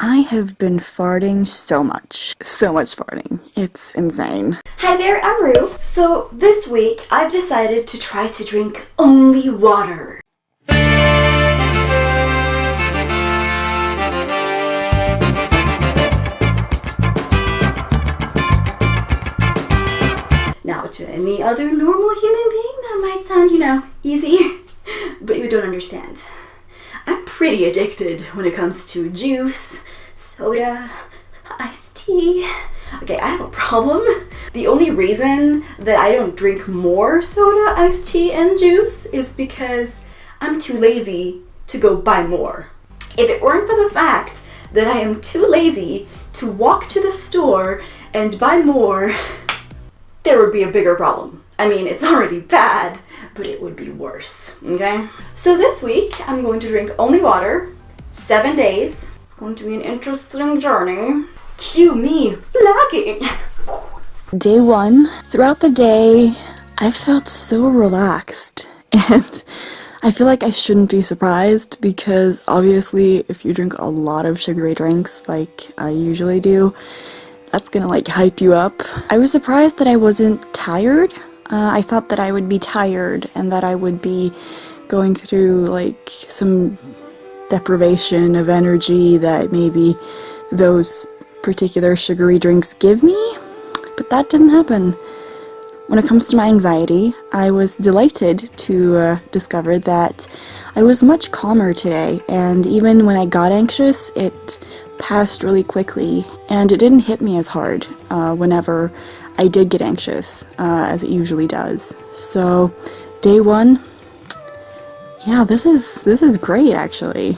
I have been farting so much. So much farting. It's insane. Hi there, I'm Roux. So this week I've decided to try to drink only water. Now, to any other normal human being, that might sound, easy, but you don't understand. I'm pretty addicted when it comes to juice, soda, iced tea. Okay, I have a problem. The only reason that I don't drink more soda, iced tea, and juice is because I'm too lazy to go buy more. If it weren't for the fact that I am too lazy to walk to the store and buy more, there would be a bigger problem. I mean, it's already bad, but it would be worse, okay? So this week, I'm going to drink only water, 7 days. It's going to be an interesting journey. Cue me vlogging. Day 1, throughout the day, I felt so relaxed, and I feel like I shouldn't be surprised because obviously if you drink a lot of sugary drinks like I usually do, that's gonna like hype you up. I was surprised that I wasn't tired. I thought that I would be tired and that I would be going through like some deprivation of energy that maybe those particular sugary drinks give me, but that didn't happen. When it comes to my anxiety, I was delighted to discover that I was much calmer today, and even when I got anxious, it passed really quickly, and it didn't hit me as hard whenever I did get anxious, as it usually does. So, day 1, yeah, this is great, actually.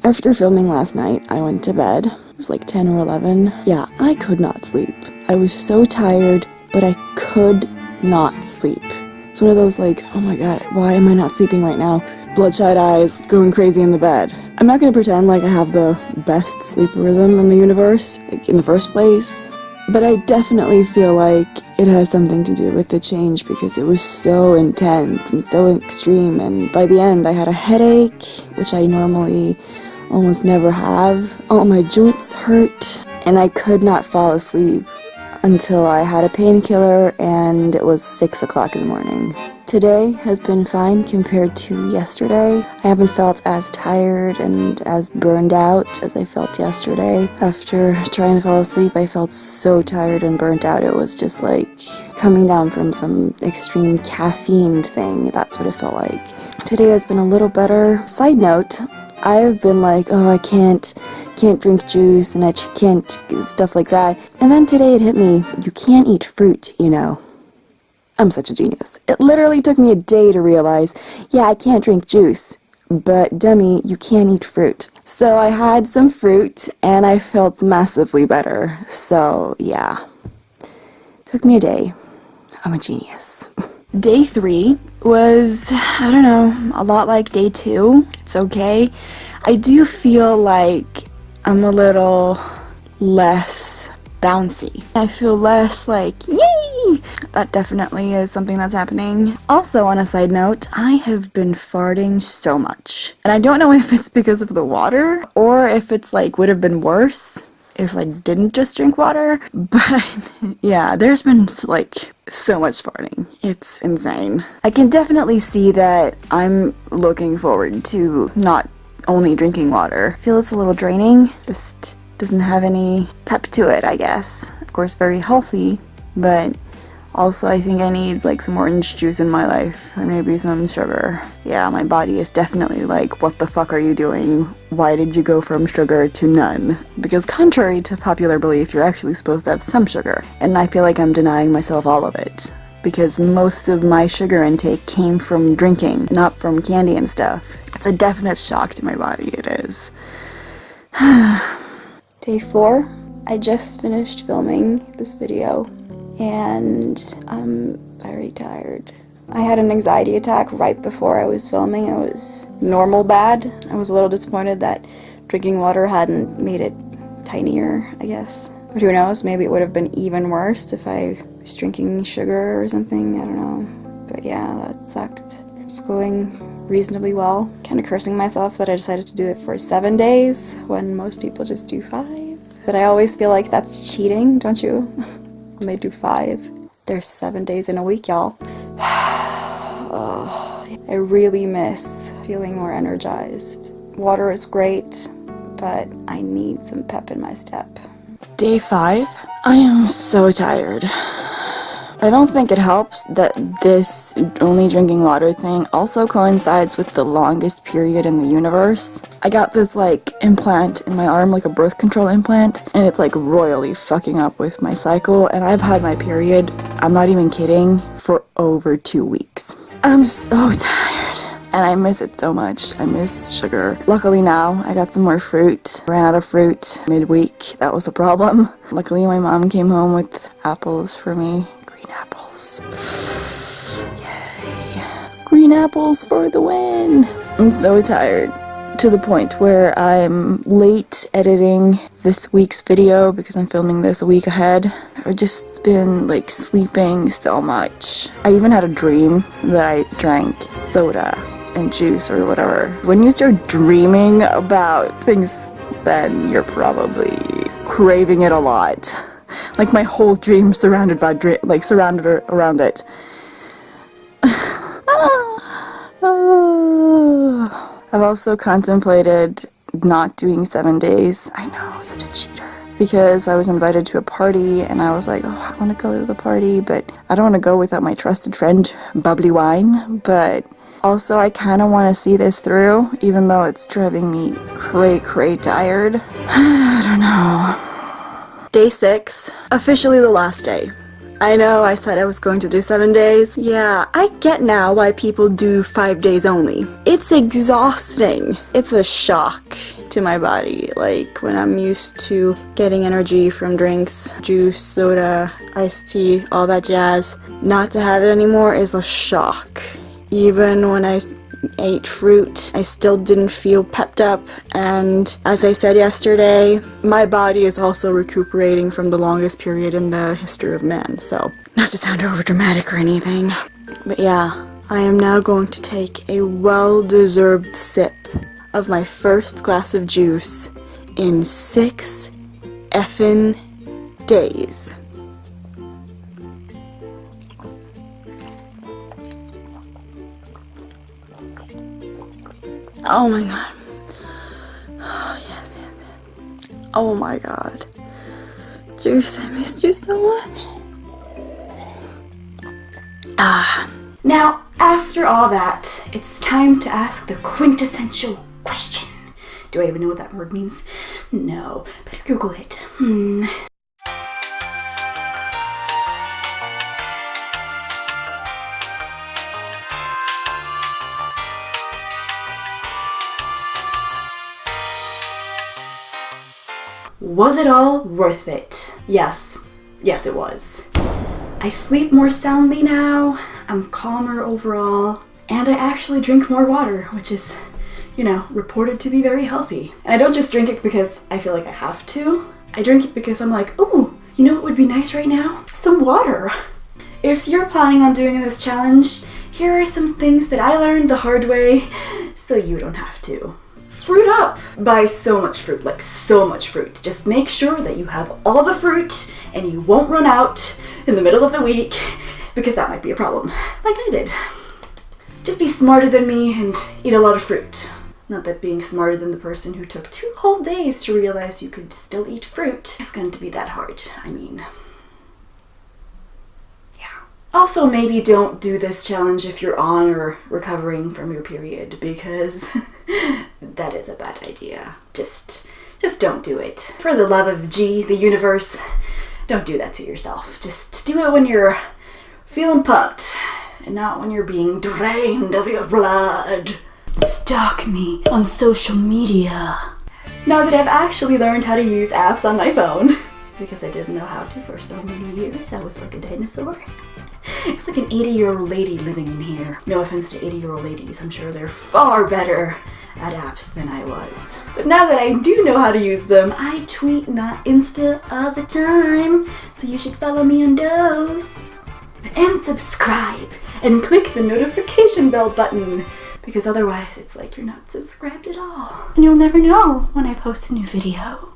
After filming last night, I went to bed. It was like 10 or 11. Yeah, I could not sleep. I was so tired, but I could not sleep. It's one of those like, oh my god, why am I not sleeping right now? Bloodshot eyes, going crazy in the bed. I'm not gonna pretend like I have the best sleep rhythm in the universe, like in the first place, but I definitely feel like it has something to do with the change because it was so intense and so extreme, and by the end I had a headache, which I normally almost never have. All my joints hurt, and I could not fall asleep until I had a painkiller, and it was 6 o'clock in the morning. Today has been fine compared to yesterday. I haven't felt as tired and as burned out as I felt yesterday. After trying to fall asleep, I felt so tired and burnt out. It was just like coming down from some extreme caffeine thing. That's what it felt like. Today has been a little better. Side note, I've been like, oh, I can't drink juice and I can't, stuff like that. And then today it hit me, you can't eat fruit, you know. I'm such a genius. It literally took me a day to realize, yeah, I can't drink juice, but dummy, you can't eat fruit. So I had some fruit and I felt massively better. So yeah, took me a day. I'm a genius. Day 3 was, I don't know, a lot like day 2. It's okay. I do feel like I'm a little less bouncy. I feel less like, yay! That definitely is something that's happening. Also, on a side note, I have been farting so much. And I don't know if it's because of the water, or if it's like, would have been worse if I didn't just drink water, but yeah, there's been like so much farting. It's insane. I can definitely see that I'm looking forward to not only drinking water. I feel it's a little draining, just doesn't have any pep to it, I guess. Of course, very healthy, but also I think I need like some orange juice in my life, or maybe some sugar. Yeah, my body is definitely like, what the fuck are you doing? Why did you go from sugar to none? Because contrary to popular belief, you're actually supposed to have some sugar, and I feel like I'm denying myself all of it, because most of my sugar intake came from drinking, not from candy and stuff. It's a definite shock to my body, it is. Day 4, I just finished filming this video, and I'm very tired. I had an anxiety attack right before I was filming. It was normal bad. I was a little disappointed that drinking water hadn't made it tinier, I guess. But who knows, maybe it would have been even worse if I was drinking sugar or something, I don't know. But yeah, that sucked. It's going reasonably well. Kind of cursing myself that I decided to do it for 7 days when most people just do 5. But I always feel like that's cheating, don't you? When they do 5. There's 7 days in a week, y'all. Oh, I really miss feeling more energized. Water is great, but I need some pep in my step. Day 5. I am so tired. I don't think it helps that this only drinking water thing also coincides with the longest period in the universe. I got this like implant in my arm, like a birth control implant, and it's like royally fucking up with my cycle, and I've had my period, I'm not even kidding, for over 2 weeks. I'm so tired. And I miss it so much. I miss sugar. Luckily now, I got some more fruit. Ran out of fruit midweek. That was a problem. Luckily my mom came home with apples for me. Green apples. Yay. Green apples for the win. I'm so tired. To the point where I'm late editing this week's video because I'm filming this a week ahead. I've just been like sleeping so much. I even had a dream that I drank soda and juice or whatever. When you start dreaming about things, then you're probably craving it a lot. Like my whole dream surrounded around it. I've also contemplated not doing 7 days. I know, such a cheater. Because I was invited to a party and I was like, oh, I want to go to the party, but I don't want to go without my trusted friend, Bubbly Wine. But also I kind of want to see this through, even though it's driving me cray tired. I don't know. Day 6, officially the last day. I know I said I was going to do 7 days. Yeah, I get now why people do 5 days only. It's exhausting. It's a shock to my body. Like when I'm used to getting energy from drinks, juice, soda, iced tea, all that jazz. Not to have it anymore is a shock. Even when I ate fruit, I still didn't feel pepped up, and as I said yesterday, my body is also recuperating from the longest period in the history of man, so not to sound over dramatic or anything, but yeah, I am now going to take a well-deserved sip of my first glass of juice in 6 effing days. Oh my god. Oh, yes. Oh my god. Juice, I missed you so much. Now, after all that, it's time to ask the quintessential question. Do I even know what that word means? No, better Google it. Was it all worth it? Yes. Yes, it was. I sleep more soundly now, I'm calmer overall, and I actually drink more water, which is, reported to be very healthy. And I don't just drink it because I feel like I have to. I drink it because I'm like, ooh, you know what would be nice right now? Some water. If you're planning on doing this challenge, here are some things that I learned the hard way, so you don't have to. Fruit up! Buy so much fruit, like so much fruit. Just make sure that you have all the fruit and you won't run out in the middle of the week, because that might be a problem, like I did. Just be smarter than me and eat a lot of fruit. Not that being smarter than the person who took 2 whole days to realize you could still eat fruit is going to be that hard. I mean, yeah. Also, maybe don't do this challenge if you're on or recovering from your period, because that is a bad idea. Just don't do it. For the love of the universe, don't do that to yourself. Just do it when you're feeling pumped, and not when you're being drained of your blood. Stalk me on social media. Now that I've actually learned how to use apps on my phone, because I didn't know how to for so many years, I was like a dinosaur. It was like an 80-year-old lady living in here. No offense to 80-year-old ladies, I'm sure they're far better at apps than I was. But now that I do know how to use them, I tweet, not Insta, all the time. So you should follow me on those. And subscribe, and click the notification bell button, because otherwise it's like you're not subscribed at all. And you'll never know when I post a new video.